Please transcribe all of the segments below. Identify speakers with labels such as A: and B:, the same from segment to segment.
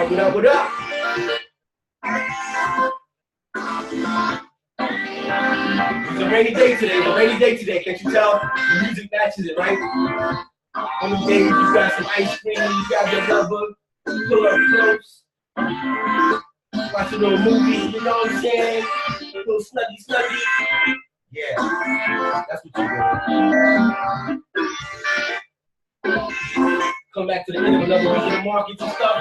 A: What up, what up? It's a rainy day today. It's a rainy day today. Can't you tell? The music matches it, right? On the days you got some ice cream, you got your lover, pull up close, watch a little movie, you know what I'm saying? A little snuggy. Yeah, that's what you want. Come back to the end of another week in the market and stuff.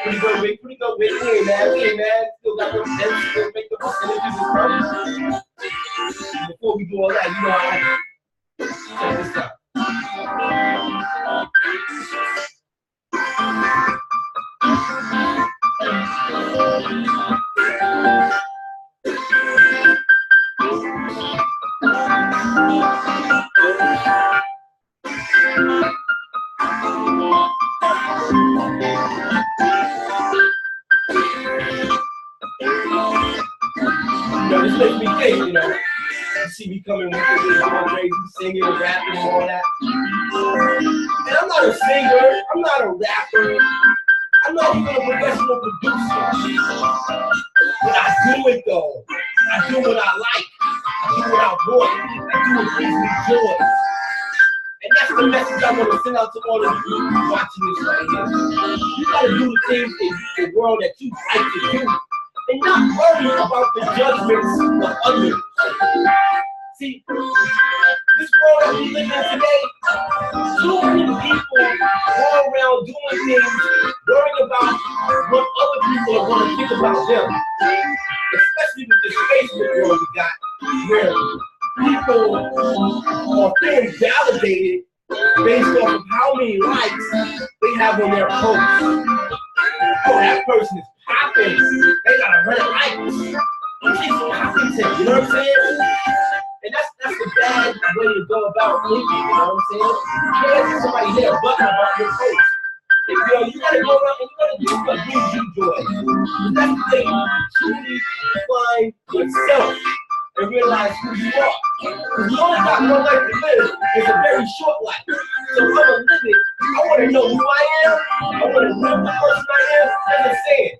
A: Pretty good week. Hey, man. Still got those sense, still make the percentages and stuff. Before we do all that, you know how I check this out. This makes me think, you know. You see me coming with this going crazy, singing and rapping and all that. And I'm not a singer, I'm not a rapper, I'm not even a professional producer. But I do it though. I do what I like. I do what I want. I do what brings me joy. And that's the message I want to send out to all of you watching this right here. You gotta do the things in the world that you like to do. And not worry about the judgments of others. See, this world that we live in today, too many people go around doing things, worrying about what other people are going to think about them. Especially with this Facebook world we got, where people are being validated based off of how many likes they have on their posts. Oh, that person is popping. They got 100 likes. She's popping, you know what I'm saying? And that's the bad way to go about thinking, you know what I'm saying? You can't have somebody hit a button about your post. You gotta go around and you gotta do what brings you joy. That's the thing. Truly find yourself and realize who you are. Because you only got one life to live. It's a very short life. So if I'm gonna live it, I want to know who I am. I want to live the person I am. As I'm saying,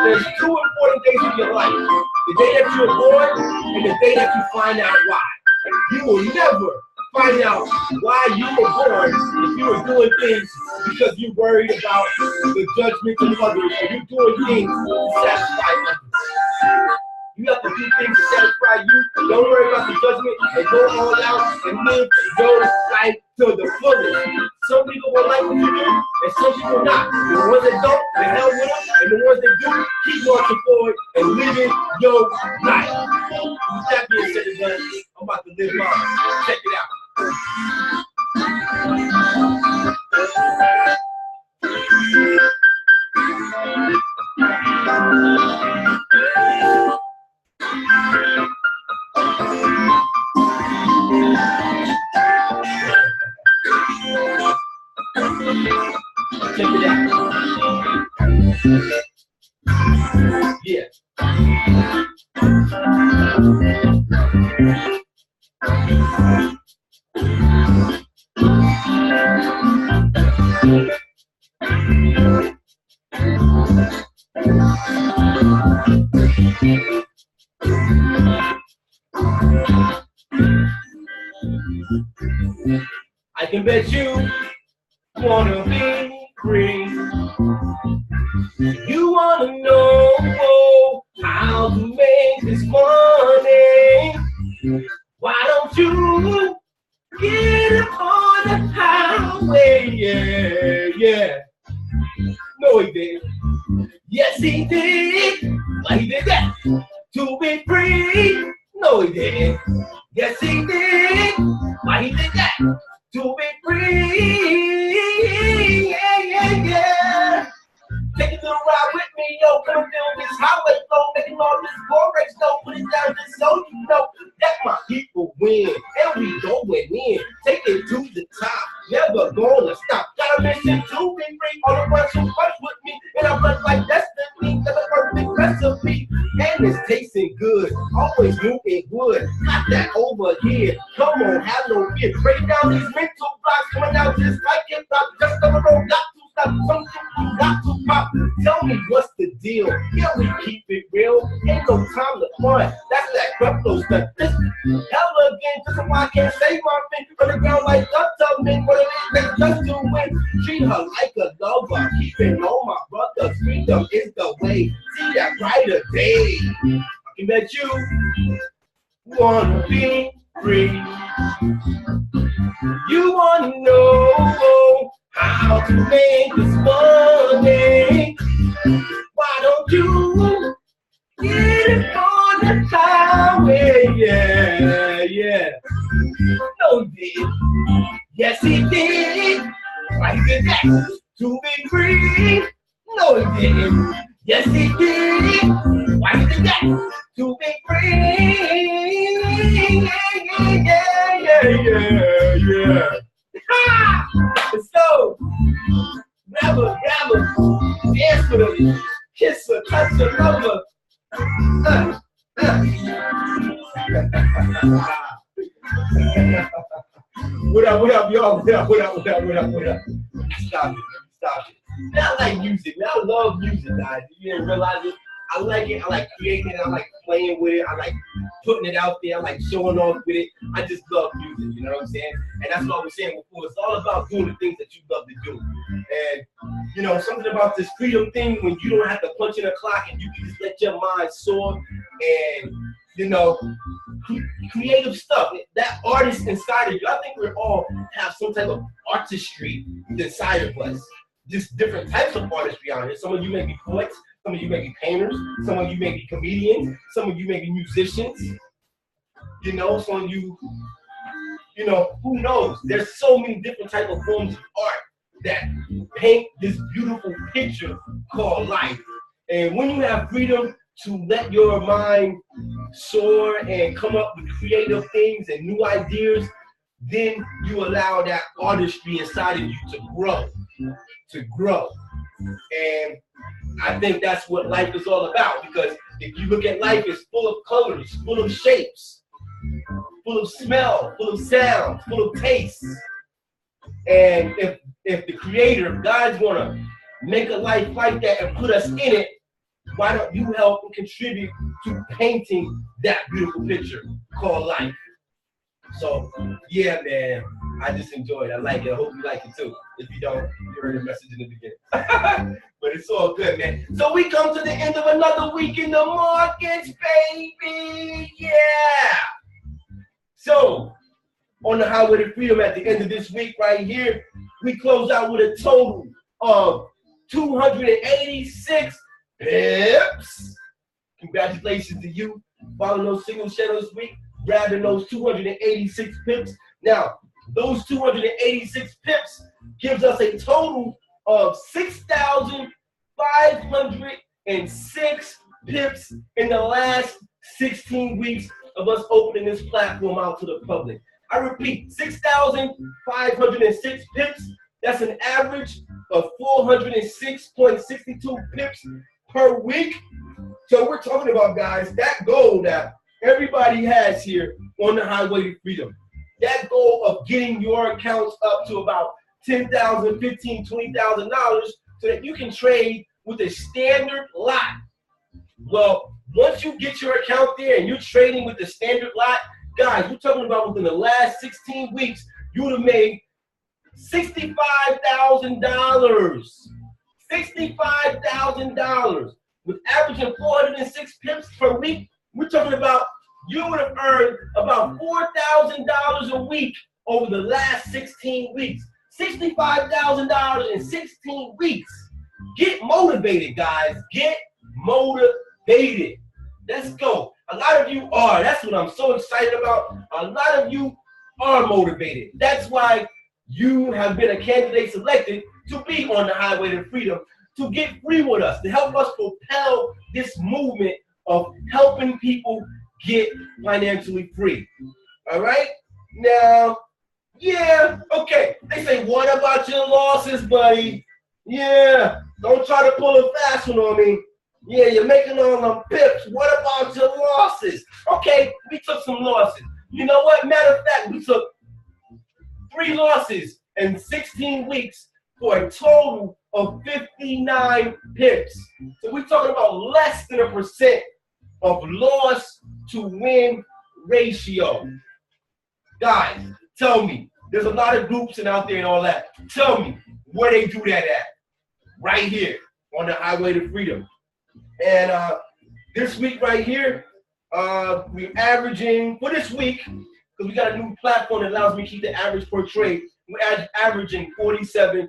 A: there's two important days of your life. The day that you're born and the day that you find out why. You will never find out why you were born if you were doing things because you're worried about the judgment of others, or you're doing things to satisfy others. You have to do things to satisfy you. Don't worry about the judgment and go all out and live your life to the fullest. Some people will like what you do and some people not. The ones that don't, the hell with them, and the ones that do, keep marching forward and living your life. With that being said and done, I'm about to live mine. Check it out. Check it out. Yeah. I can bet you wanna be free. You wanna know how to make this money. Why don't you get up on the highway? Yeah. No, he did. Yes, he did. Why he did that? To be free. No, he didn't. Yes, he did. Why he did that? To be free. Yeah. Take a little ride with me, yo. Come down this highway flow, making all this forex, no. Put it down just so you know that my people win. And we going in. Take it to the top. Never gonna stop. Got a mission to be free. All the ones who punch with me. And I'm like destiny. Got a perfect recipe. And it's tasting good. Always moving good. Got that over here. Come on, have no fear. Break down these mental blocks. Coming out just like hip hop. Just on the road. Got to stop, something you got to pop. Tell me what's the deal? Yeah, we keep it real. Ain't no time to fun. That's that crypto stuff. Just hella again, just so I can't say my thing on the ground like duck men. What it is they just do win. Treat her like a lover. Keeping all my brothers. Freedom is the way. See that brighter day. I bet you wanna be free. You wanna know how to make this money. Why don't you get it on the highway? Yeah, yeah. No, he did. Yes, he did. Why he did that? To be free. No, he didn't. Yes, he did. Why he did that? To be free. Yeah, yeah, yeah, yeah. Ha! So, grab her, dance with her, kiss her, touch her, love her. What up, y'all? What up? Stop it. Man, I like music, man. I love music, guys. You didn't realize it. I like it. I like creating it. I like playing with it. I like putting it out there. I like showing off with it. I just love music, you know what I'm saying? And that's what I was saying before. It's all about doing the things that you love to do. And, you know, something about this freedom thing when you don't have to punch in a clock and you can just let your mind soar and, you know, creative stuff. That artist inside of you, I think we all have some type of artistry inside of us. Just different types of artistry out here. Some of you may be poets. Some of you may be painters, some of you may be comedians, some of you may be musicians, you know, some of you, you know, who knows? There's so many different type of forms of art that paint this beautiful picture called life. And when you have freedom to let your mind soar and come up with creative things and new ideas, then you allow that artistry inside of you to grow. And I think that's what life is all about, because if you look at life, it's full of colors, full of shapes, full of smell, full of sound, full of taste. And if the creator, if God's gonna make a life like that and put us in it, why don't you help and contribute to painting that beautiful picture called life? So, yeah, man, I just enjoyed it. I like it. I hope you like it too. If you don't, you heard the message in the beginning. But it's all good, man. So we come to the end of another week in the markets, baby. Yeah. So, on the highway to freedom at the end of this week right here, we close out with a total of 286 pips. Congratulations to you. Following those single channels this week, grabbing those 286 pips. Now, those 286 pips gives us a total of 6,506 pips in the last 16 weeks of us opening this platform out to the public. I repeat, 6,506 pips. That's an average of 406.62 pips per week. So we're talking about, guys, that goal that everybody has here on the highway to freedom. That goal of getting your accounts up to about $10,000, $15,000, $20,000 so that you can trade with a standard lot. Well, once you get your account there and you're trading with the standard lot, guys, we're talking about within the last 16 weeks, you would have made $65,000. $65,000. With averaging 406 pips per week, we're talking about you would have earned about $4,000 a week over the last 16 weeks. $65,000 in 16 weeks. Get motivated, guys. Get motivated. Let's go. A lot of you are. That's what I'm so excited about. A lot of you are motivated. That's why you have been a candidate selected to be on the highway to freedom, to get free with us, to help us propel this movement of helping people get financially free. All right? Now, yeah, okay. They say, what about your losses, buddy? Yeah, don't try to pull a fast one on me. Yeah, you're making all them pips. What about your losses? Okay, we took some losses. You know what? Matter of fact, we took 3 losses in 16 weeks for a total of 59 pips. So we're talking about less than 1% of loss to win ratio. Guys, tell me, there's a lot of groups and out there and all that. Tell me where they do that at. Right here on the highway to freedom. And this week right here, we're averaging, for this week, because we got a new platform that allows me to keep the average per trade, we're averaging 47.66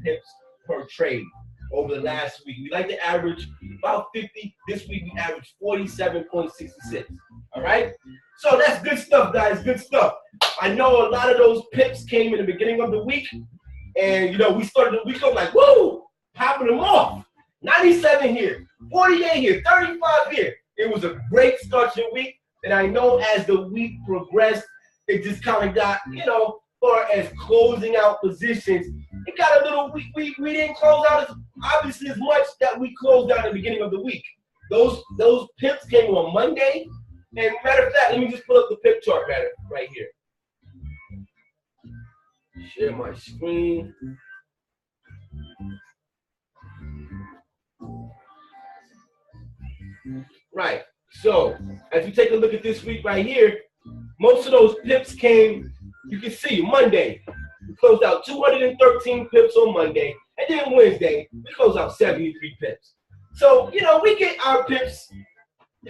A: pips per trade over the last week. We like to average about 50. This week we averaged 47.66. All right? So that's good stuff, guys. Good stuff. I know a lot of those pips came in the beginning of the week. And, you know, we started the week up like, woo, popping them off. 97 here, 48 here, 35 here. It was a great start to the week. And I know as the week progressed, it just kind of got, you know, far as closing out positions, it got a little, we didn't close out as obviously as much that we closed out at the beginning of the week. Those pips came on Monday. And matter of fact, let me just pull up the pip chart right here. Share my screen. Right. So as you take a look at this week right here, most of those pips came, you can see Monday, we closed out 213 pips on Monday, and then Wednesday, we closed out 73 pips. So, you know, we get our pips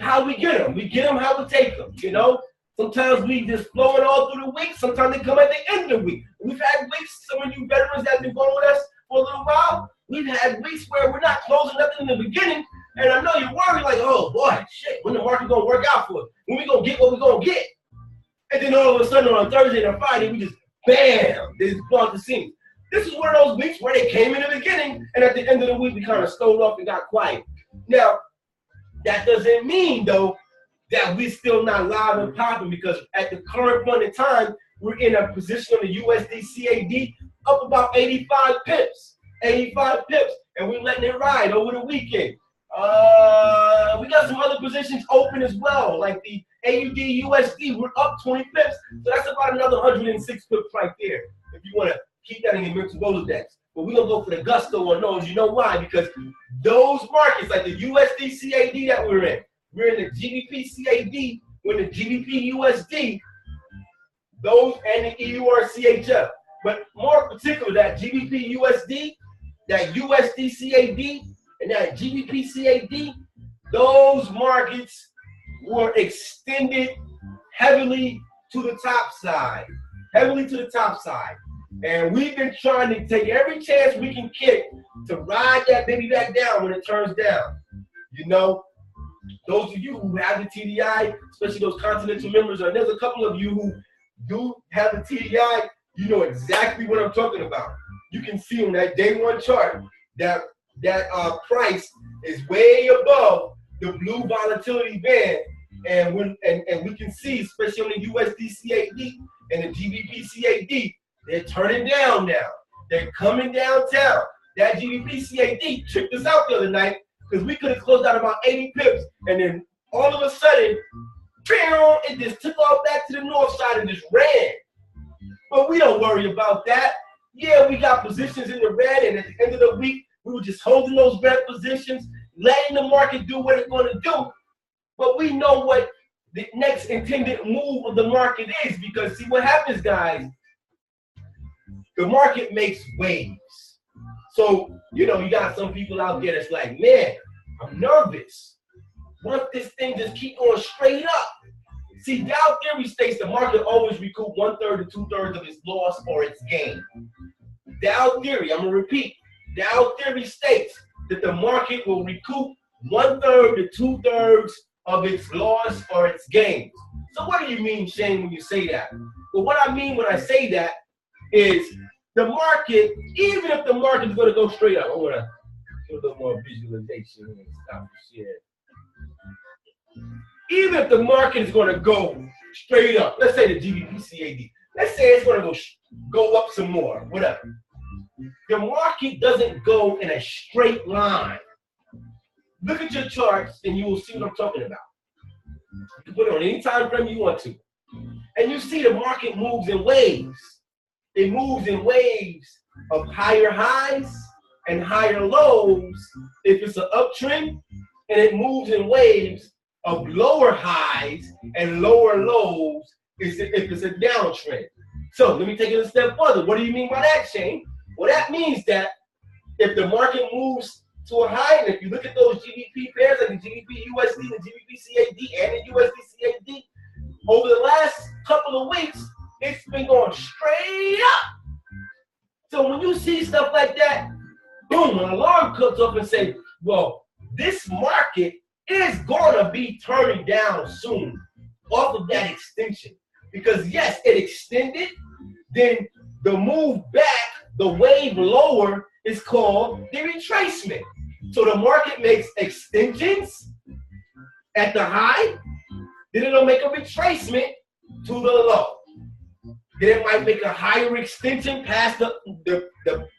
A: how we get them. We get them how we take them, you know. Sometimes we just flowing all through the week. Sometimes they come at the end of the week. We've had weeks, some of you veterans that have been going with us for a little while, we've had weeks where we're not closing nothing in the beginning. And I know you're worried like, oh boy, shit, when the market gonna work out for us? When we gonna get what we gonna get? And then all of a sudden on Thursday and Friday, we just, bam, they just blow out the scene. This is one of those weeks where they came in the beginning, and at the end of the week, we kind of stole off and got quiet. Now, that doesn't mean, though, that we're still not live and popping, because at the current point in time, we're in a position on the USD CAD up about 85 pips. 85 pips, and we're letting it ride over the weekend. We got some other positions open as well, like the AUD USD. We're up 20 pips, so that's about another 106 pips right there. If you want to keep that in your mental Rolodex. But we're gonna go for the gusto on those. You know why? Because those markets, like the USD CAD that we're in the GBP CAD, we're in the GBP USD, those and the EUR CHF. But more particular, that GBP USD, that USD CAD, and that GBP CAD, those markets were extended heavily to the top side. Heavily to the top side. And we've been trying to take every chance we can get to ride that baby back down when it turns down. You know, those of you who have the TDI, especially those continental members, and there's a couple of you who do have the TDI, you know exactly what I'm talking about. You can see on that day one chart that price is way above the blue volatility band, and we can see, especially on the USD CAD and the GBP CAD, they're turning down now. They're coming downtown. That GBP CAD tricked us out the other night because we could have closed out about 80 pips, and then all of a sudden, it just took off back to the north side and just ran. But we don't worry about that. Yeah, we got positions in the red, and at the end of the week, we were just holding those red positions, letting the market do what it's going to do. But we know what the next intended move of the market is, because see what happens, guys, the market makes waves. So, you know, you got some people out there that's like, man, I'm nervous. What if this thing just keep going straight up? See, Dow theory states the market always recoup 1/3 to 2/3 of its loss or its gain. Dow theory, I'm going to repeat, Dow theory states that the market will recoup 1/3 to 2/3 of its loss or its gains. So what do you mean, Shane, when you say that? Well, what I mean when I say that is the market, even if the market is going to go straight up, I want to do a little more visualization and stop the shit. Even if the market is going to go straight up, let's say the GBP CAD, let's say it's going to go up some more, whatever. The market doesn't go in a straight line. Look at your charts and you will see what I'm talking about. You can put it on any time frame you want to. And you see the market moves in waves. It moves in waves of higher highs and higher lows if it's an uptrend, and it moves in waves of lower highs and lower lows if it's a downtrend. So let me take it a step further. What do you mean by that, Shane? Well, that means that if the market moves to a high, and if you look at those GBP pairs, like the GBP USD, the GBP CAD, and the USD CAD, over the last couple of weeks, it's been going straight up. So when you see stuff like that, boom, an alarm comes up and say, well, this market is going to be turning down soon off of that extension. Because yes, it extended, then the move back, the wave lower, is called the retracement. So the market makes extensions at the high, then it'll make a retracement to the low. Then it might make a higher extension past the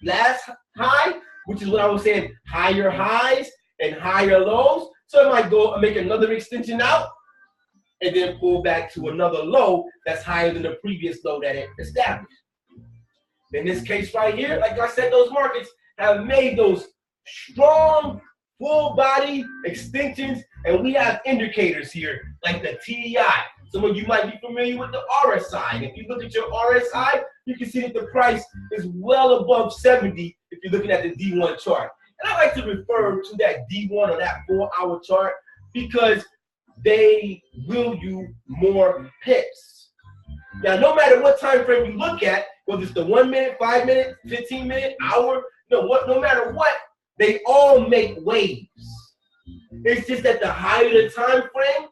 A: last high, which is what I was saying, higher highs and higher lows. So it might go and make another extension out and then pull back to another low that's higher than the previous low that it established. In this case right here, like I said, those markets have made those strong full body extensions, and we have indicators here like the TEI. Some of you might be familiar with the RSI. And if you look at your RSI, you can see that the price is well above 70 if you're looking at the D1 chart. And I like to refer to that D1 or that 4-hour chart because they will you more pips. Now, no matter what time frame you look at, whether it's the 1 minute, 5 minute, 15 minute, hour, no matter what, they all make waves. It's just that the higher the time frame,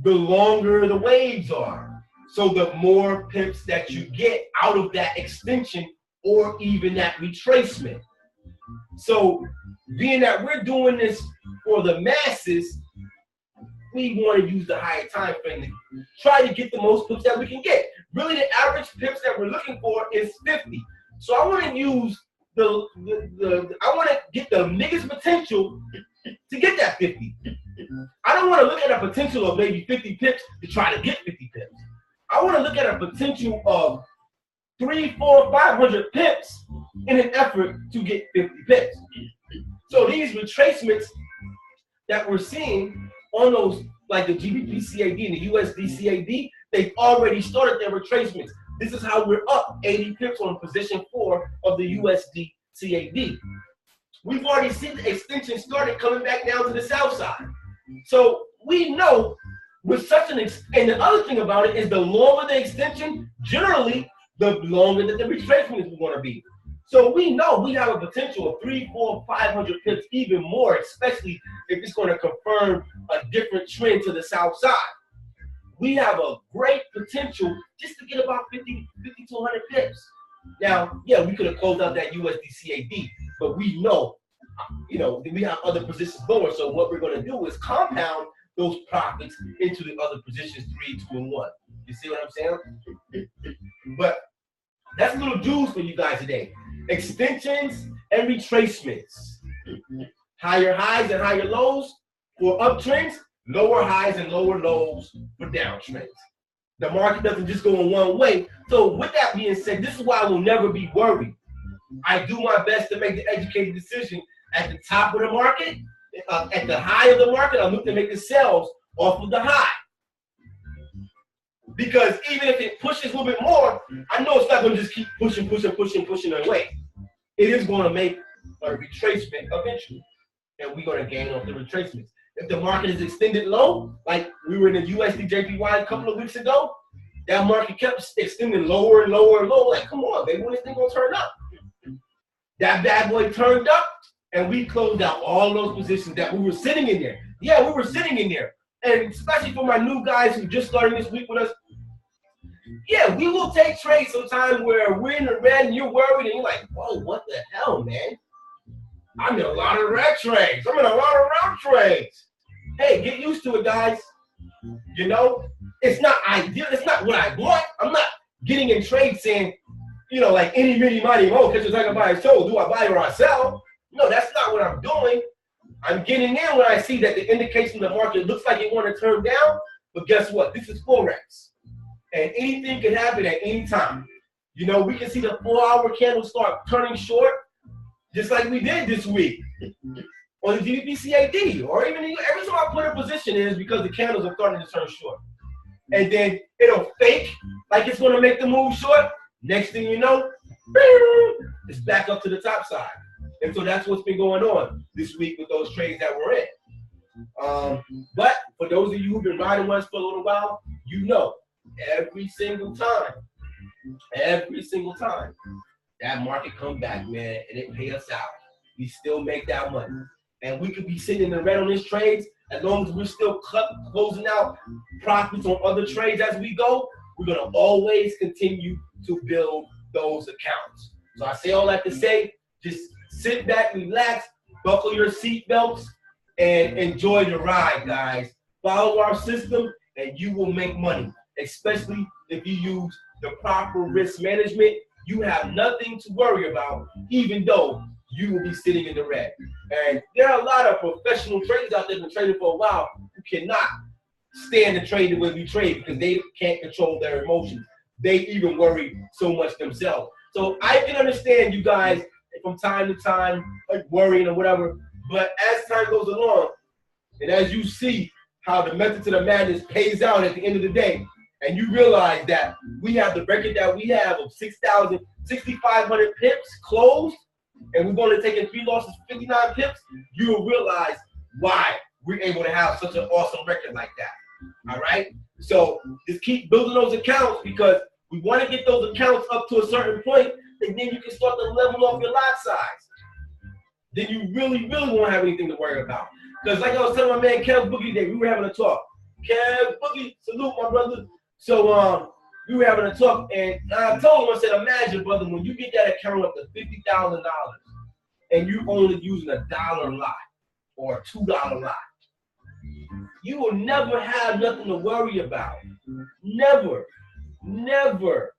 A: the longer the waves are. So the more pips that you get out of that extension or even that retracement. So being that we're doing this for the masses, we want to use the higher time frame to try to get the most pips that we can get. Really, the average pips that we're looking for is 50. So I want to use I want to get the biggest potential to get that 50. I don't want to look at a potential of maybe 50 pips to try to get 50 pips. I want to look at a potential of 300, 400, 500 pips in an effort to get 50 pips. So these retracements that we're seeing on those, like the GBP CAD and the USD CAD, they've already started their retracements. This is how we're up 80 pips on position 4 of the USD CAD. We've already seen the extension started coming back down to the south side. So we know with such an and the other thing about it is the longer the extension, generally the longer that the retracement is going to be. So we know we have a potential of 300, 400, 500 pips, even more, especially if it's going to confirm a different trend to the south side. We have a great potential just to get about 50 to 100 pips. Now, yeah, we could have closed out that USD CAD, but we know, we have other positions going. So what we're going to do is compound those profits into the other positions, 3, 2, and 1. You see what I'm saying? But that's a little juice for you guys today. Extensions and retracements. Higher highs and higher lows for uptrends, lower highs and lower lows for downtrends. The market doesn't just go in one way. So with that being said, this is why I will never be worried. I do my best to make the educated decision at the top of the market, at the high of the market. I look to make the sales off of the high. Because even if it pushes a little bit more, I know it's not going to just keep pushing away. It is going to make a retracement eventually. And we're going to gain off the retracements. If the market is extended low, like we were in the USD JPY a couple of weeks ago, that market kept extending lower and lower and lower. Like, come on, baby, when is this thing going to turn up? That bad boy turned up, and we closed out all those positions that we were sitting in there. Yeah, we were sitting in there. And especially for my new guys who just started this week with us, yeah, we will take trades sometime where we're in the red and you're worried and you're like, whoa, what the hell, man? I'm in a lot of red trades. I'm in a lot of round trades. Hey, get used to it, guys. It's not ideal. It's not what I want. I'm not getting in trades saying, like any, mini, mighty, mo, catch a tiger by his toe. Do I buy or I sell? No, that's not what I'm doing. I'm getting in when I see that the indication of the market looks like it want to turn down. But guess what? This is Forex. And anything can happen at any time. You know, we can see the 4-hour candle start turning short, just like we did this week on the GBP/CAD, or even every time I put a position in is because the candles are starting to turn short. And then it'll fake like it's going to make the move short. Next thing you know, it's back up to the top side. And so that's what's been going on this week with those trades that we're in. But for those of you who've been riding with us for a little while, you know, every single time, that market come back, man, and it pay us out. We still make that money. And we could be sitting in the red on these trades as long as we're still closing out profits on other trades as we go. We're going to always continue to build those accounts. So I say all that to say, just sit back, relax, buckle your seatbelts, and enjoy the ride, guys. Follow our system, and you will make money, especially if you use the proper risk management. You have nothing to worry about, even though you will be sitting in the red. And there are a lot of professional traders out there who've been trading for a while who cannot stand to trade the way we trade because they can't control their emotions. They even worry so much themselves. So I can understand you guys from time to time, like worrying or whatever, but as time goes along, and as you see how the method to the madness pays out at the end of the day, and you realize that we have the record that we have of 6,500 pips closed, and we've only taken 3 losses, 59 pips, you will realize why we're able to have such an awesome record like that. All right? So just keep building those accounts because we want to get those accounts up to a certain point, and then you can start to level off your lot size. Then you really, really won't have anything to worry about. Because like I was telling my man Kev Boogie today, we were having a talk. Kev Boogie, salute my brother. So we were having a talk, and I told him, I said, imagine, brother, when you get that account up to $50,000 and you're only using $1 lot or a $2 lot, you will never have nothing to worry about. Never. Never.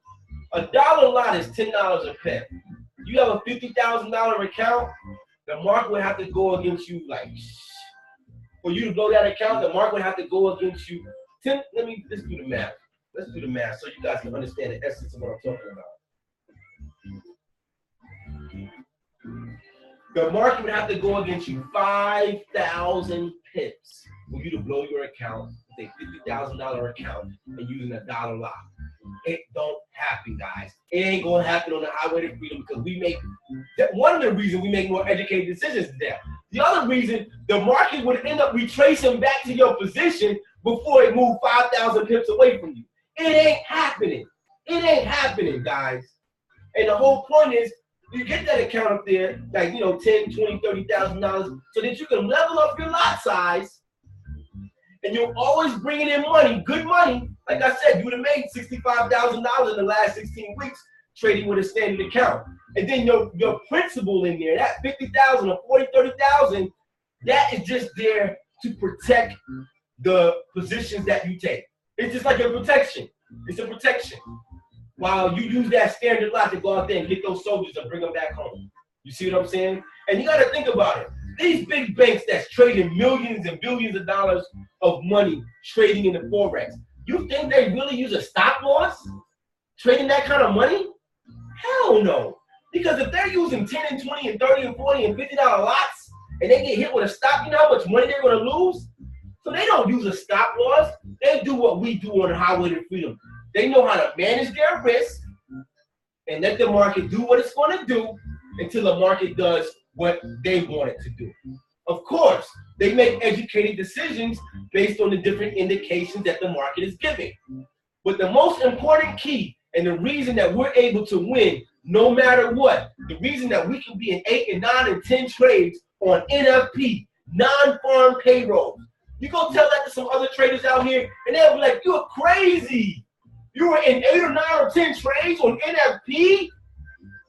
A: $1 lot is $10 a pip. You have a $50,000 account, the market would have to go against you like, for you to blow that account, the market would have to go against you. Let's do the math. Let's do the math so you guys can understand the essence of what I'm talking about. The market would have to go against you 5,000 pips for you to blow your account with a $50,000 account and using $1 lot. It don't happen, guys. It ain't gonna happen on the highway to freedom because we make one of the reasons we make more educated decisions than that. The other reason, the market would end up retracing back to your position before it moved 5,000 pips away from you. It ain't happening. It ain't happening, guys. And the whole point is you get that account up there, like, you know, $10,000, $20,000, $30,000, so that you can level up your lot size, and you're always bringing in money, good money. Like I said, you would have made $65,000 in the last 16 weeks trading with a standard account. And then your principal in there, that $50,000 or $40,000, $30,000, that is just there to protect the positions that you take. It's just like a protection. It's a protection. While you use that standard lot to go out there and get those soldiers and bring them back home. You see what I'm saying? And you got to think about it. These big banks that's trading millions and billions of dollars of money trading in the Forex, you think they really use a stop loss trading that kind of money? Hell no. Because if they're using 10 and 20 and 30 and 40 and $50 lots and they get hit with a stop, you know how much money they're going to lose? So they don't use a stop loss. They do what we do on the highway to freedom. They know how to manage their risk and let the market do what it's going to do until the market does what they want it to do. Of course, they make educated decisions based on the different indications that the market is giving. But the most important key and the reason that we're able to win no matter what, the reason that we can be in 8 and 9 and 10 trades on NFP, non-farm payrolls. You go tell that to some other traders out here and they'll be like, you're crazy. You were in 8 or 9 or 10 trades on NFP?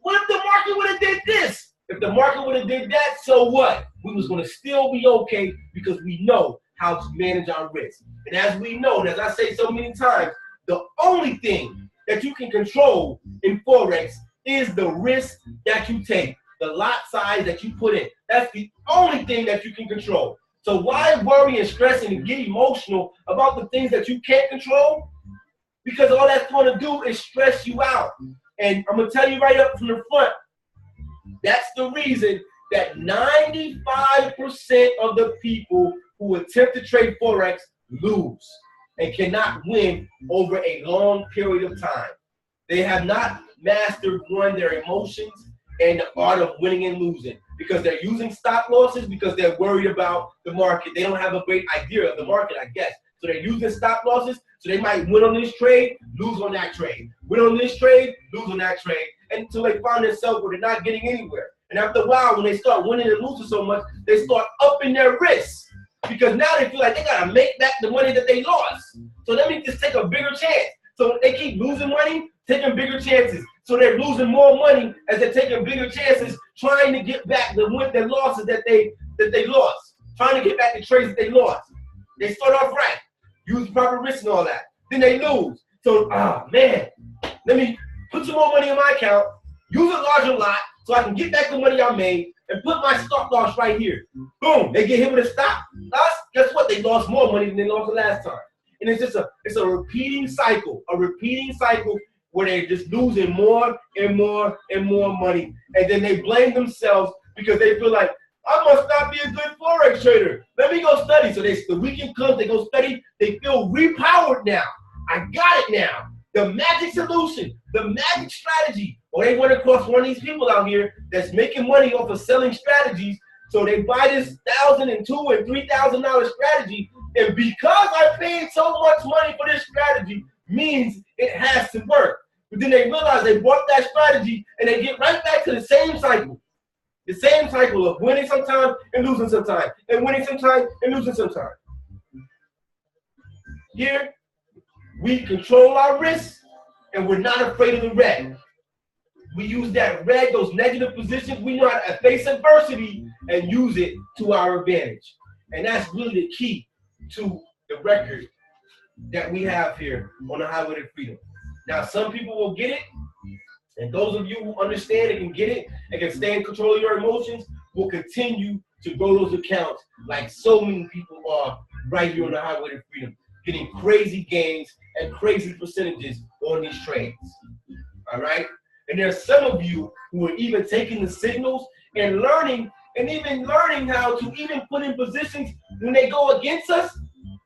A: What if the market would have did this? If the market would have did that, so what? We was going to still be okay because we know how to manage our risk. And as we know, and as I say so many times, the only thing that you can control in Forex is the risk that you take, the lot size that you put in. That's the only thing that you can control. So why worry and stress and get emotional about the things that you can't control? Because all that's going to do is stress you out. And I'm going to tell you right up from the front, that's the reason that 95% of the people who attempt to trade Forex lose and cannot win over a long period of time. They have not mastered, one, their emotions and the art of winning and losing, because they're using stop losses because they're worried about the market. They don't have a great idea of the market, I guess. So they're using stop losses, so they might win on this trade, lose on that trade. Win on this trade, lose on that trade, until they find themselves where they're not getting anywhere. And after a while, when they start winning and losing so much, they start upping their risks, because now they feel like they gotta make back the money that they lost. So let me just take a bigger chance. So they keep losing money, taking bigger chances. So they're losing more money as they're taking bigger chances, trying to get back the losses that they lost, trying to get back the trades that they lost. They start off right, use proper risk and all that. Then they lose. So, man, let me put some more money in my account, use a larger lot so I can get back the money I made, and put my stop loss right here. Boom, they get hit with a stop loss. Guess what? They lost more money than they lost the last time. And it's just a repeating cycle, where they're just losing more and more and more money. And then they blame themselves because they feel like, I must not be a good Forex trader. Let me go study. So the weekend comes, they go study, they feel repowered now. I got it now. The magic solution, the magic strategy. Or they run across one of these people out here that's making money off of selling strategies. So they buy this $1,000 and $2,000 and $3,000 strategy. And because I paid so much money for this strategy, means it has to work. But then they realize they bought that strategy and they get right back to the same cycle. The same cycle of winning sometimes and losing sometimes, and winning sometimes and losing sometimes. Here, we control our risks and we're not afraid of the red. We use that red, those negative positions. We know how to face adversity and use it to our advantage. And that's really the key to the record that we have here on the Highway to Freedom. Now, some people will get it, and those of you who understand and can get it and can stay in control of your emotions will continue to grow those accounts like so many people are right here on the Highway to Freedom, getting crazy gains and crazy percentages on these trades. All right? And there's some of you who are even taking the signals and learning how to even put in positions when they go against us.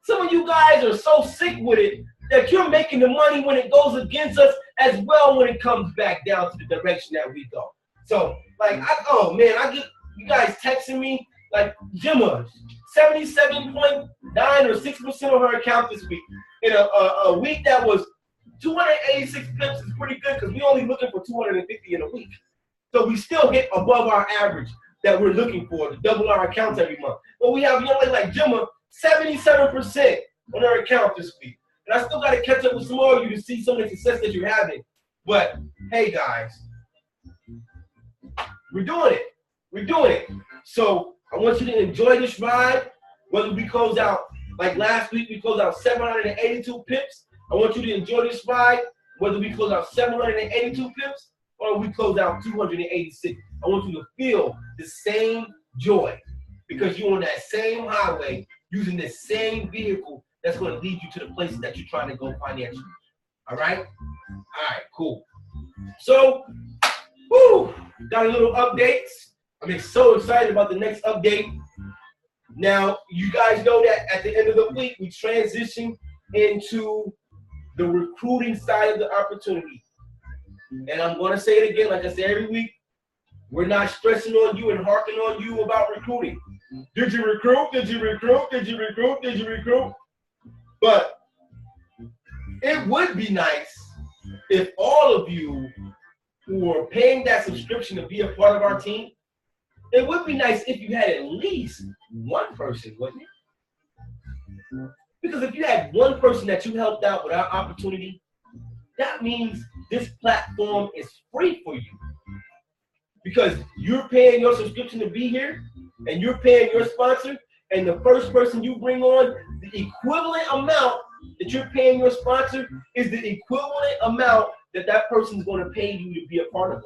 A: Some of you guys are so sick with it that you're making the money when it goes against us as well when it comes back down to the direction that we go. So, like, I get you guys texting me, like, Gemma, 77.9 or 6% of her account this week. In a week that was 286 pips is pretty good because we're only looking for 250 in a week. So we still hit above our average that we're looking for to double our accounts every month. But we have young lady like Gemma, 77% on her account this week. And I still got to catch up with some more of you to see some of the success that you're having. But, hey, guys, we're doing it. We're doing it. So I want you to enjoy this ride, whether we close out, like last week, we closed out 782 pips. I want you to enjoy this ride, whether we close out 782 pips or we close out 286. I want you to feel the same joy because you're on that same highway using the same vehicle that's going to lead you to the places that you're trying to go financially. All right? All right, cool. So, got a little updates. I'm so excited about the next update. Now, you guys know that at the end of the week, we transition into the recruiting side of the opportunity. And I'm going to say it again, like I say every week, we're not stressing on you and harping on you about recruiting. Did you recruit? Did you recruit? Did you recruit? Did you recruit? But it would be nice if all of you who are paying that subscription to be a part of our team, it would be nice if you had at least one person, wouldn't it? Because if you had one person that you helped out with our opportunity, that means this platform is free for you. Because you're paying your subscription to be here, and you're paying your sponsor, and the first person you bring on, the equivalent amount that you're paying your sponsor is the equivalent amount that that person is going to pay you to be a part of us.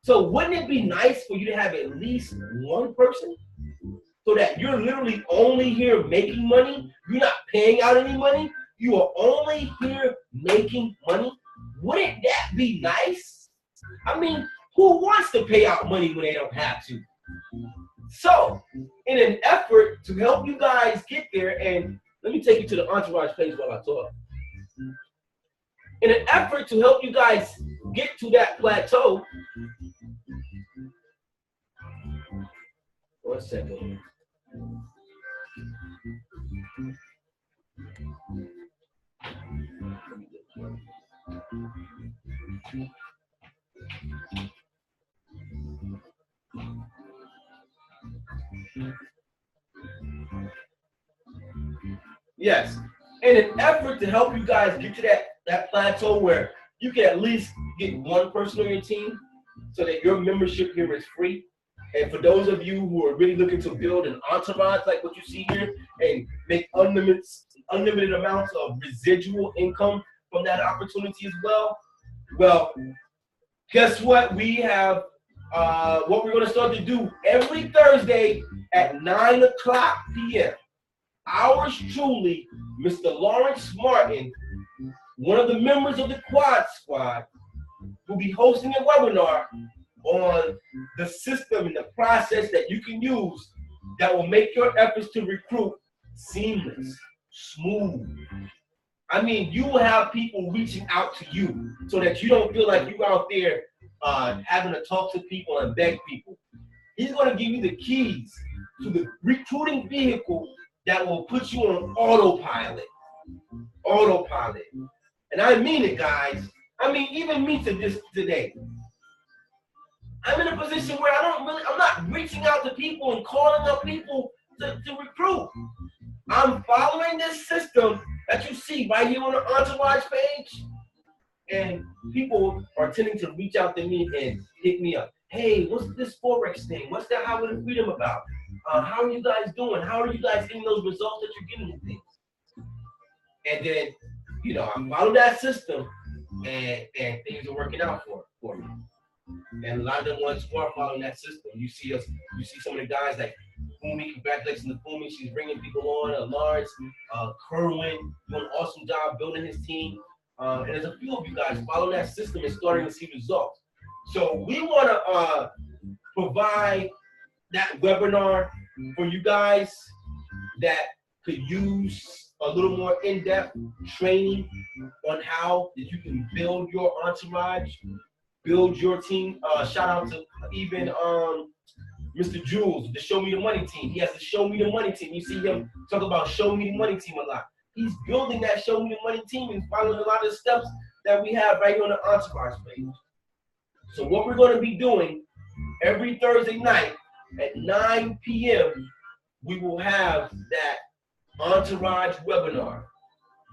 A: So wouldn't it be nice for you to have at least one person so that you're literally only here making money? You're not paying out any money. You are only here making money Wouldn't that be nice? I mean, who wants to pay out money when they don't have to? So, in an effort to help you guys get there, and let me take you to the Entourage page while I talk. In an effort to help you guys get to that plateau, one second. Yes, in an effort to help you guys get to that plateau where you can at least get one person on your team so that your membership here is free. And for those of you who are really looking to build an entourage like what you see here and make unlimited amounts of residual income from that opportunity as well, guess what? We have what we're going to start to do every Thursday at 9 o'clock p.m. Ours truly, Mr. Lawrence Martin, one of the members of the Quad Squad, will be hosting a webinar on the system and the process that you can use that will make your efforts to recruit seamless, smooth. I mean, you will have people reaching out to you so that you don't feel like you're out there having to talk to people and beg people. He's going to give you the keys to the recruiting vehicle that will put you on autopilot. Autopilot. And I mean it, guys. I mean, even me to this today. I'm in a position where I'm not reaching out to people and calling up people to recruit. I'm following this system that you see right here on the Entourage page. And people are tending to reach out to me and hit me up. Hey, what's this Forex thing? What's that Highway to Freedom about? How are you guys doing? How are you guys getting those results that you're getting with things? And then, you know, I follow that system and things are working out for me. And a lot of the ones who are following that system, you see some of the guys like Fumi, congratulations to Fumi, she's bringing people on, Lawrence, Kerwin, doing an awesome job building his team. And there's a few of you guys following that system and starting to see results. So we want to provide that webinar for you guys that could use a little more in-depth training on how that you can build your entourage, build your team. Shout out to even Mr. Jules, the Show Me the Money team. He has the Show Me the Money team. You see him talk about Show Me the Money team a lot. He's building that Show Me the Money team and following a lot of the steps that we have right here on the Entourage page. So what we're going to be doing every Thursday night at 9 p.m., we will have that Entourage webinar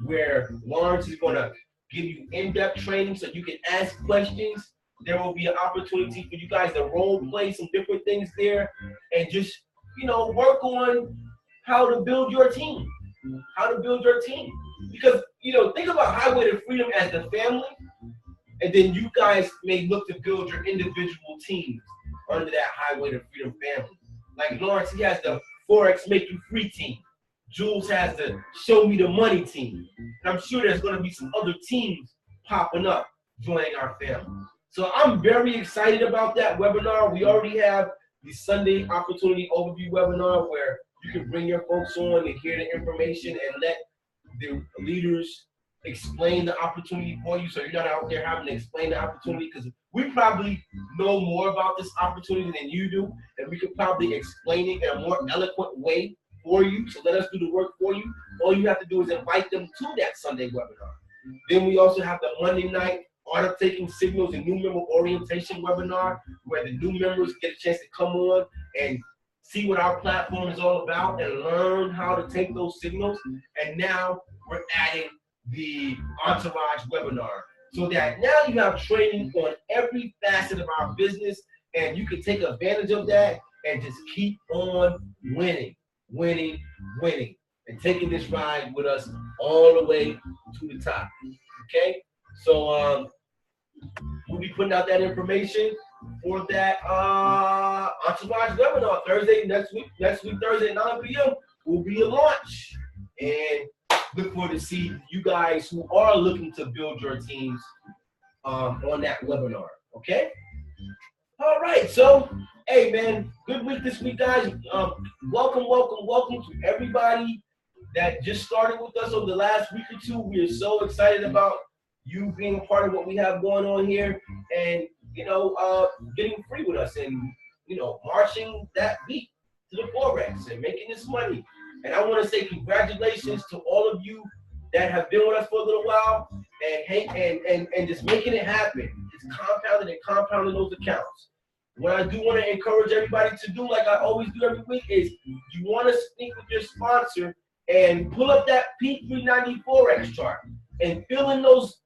A: where Lawrence is going to give you in-depth training so you can ask questions. There will be an opportunity for you guys to role play some different things there and just, you know, work on how to build your team. How to build your team. Because, you know, think about Highway to Freedom as the family, and then you guys may look to build your individual teams under that Highway to Freedom family. Like Lawrence, he has the Forex Make You Free team. Jules has the Show Me the Money team. And I'm sure there's going to be some other teams popping up joining our family. So I'm very excited about that webinar. We already have the Sunday Opportunity Overview webinar where you can bring your folks on and hear the information and let the leaders explain the opportunity for you, so you're not out there having to explain the opportunity, because we probably know more about this opportunity than you do, and we could probably explain it in a more eloquent way for you. So let us do the work for you. All you have to do is invite them to that Sunday webinar. Then we also have the Monday night Art of Taking Signals and New Member Orientation webinar, where the new members get a chance to come on and see what our platform is all about and learn how to take those signals. And now we're adding the Entourage webinar, so that now you have training on every facet of our business, and you can take advantage of that and just keep on winning, winning, winning, and taking this ride with us all the way to the top. Okay, so we'll be putting out that information for that Entourage webinar Thursday next week Thursday at 9 p.m. will be a launch, and look forward to see you guys who are looking to build your teams on that webinar. Okay. All right. So, hey, man, good week this week, guys. Welcome to everybody that just started with us over the last week or two. We are so excited about you being a part of what we have going on here, and getting free with us, and marching that beat to the Forex and making this money. And I want to say congratulations to all of you that have been with us for a little while and just making it happen. It's compounding those accounts. What I do want to encourage everybody to do, like I always do every week, is you want to speak with your sponsor and pull up that P390 Forex chart and fill in those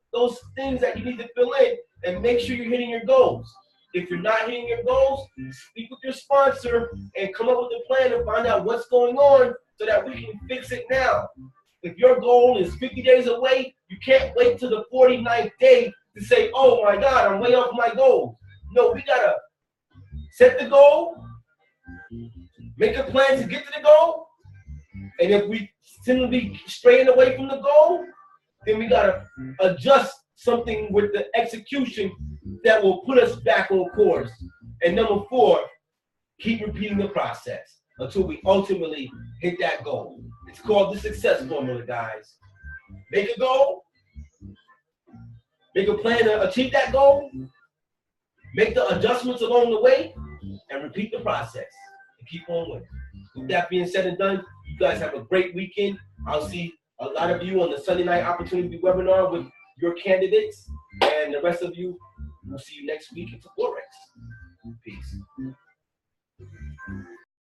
A: things that you need to fill in and make sure you're hitting your goals. If you're not hitting your goals, speak with your sponsor and come up with a plan to find out what's going on so that we can fix it now. If your goal is 50 days away, you can't wait till the 49th day to say, oh my God, I'm way off my goals. No, we gotta set the goal, make a plan to get to the goal, and if we seem to be straying away from the goal, then we gotta adjust something with the execution that will put us back on course. And number 4, keep repeating the process until we ultimately hit that goal. It's called the success formula, guys. Make a goal, make a plan to achieve that goal, make the adjustments along the way, and repeat the process and keep on winning. With that being said and done, you guys have a great weekend. I'll see a lot of you on the Sunday night opportunity webinar with your candidates, and the rest of you, we'll see you next week at Forex. Peace.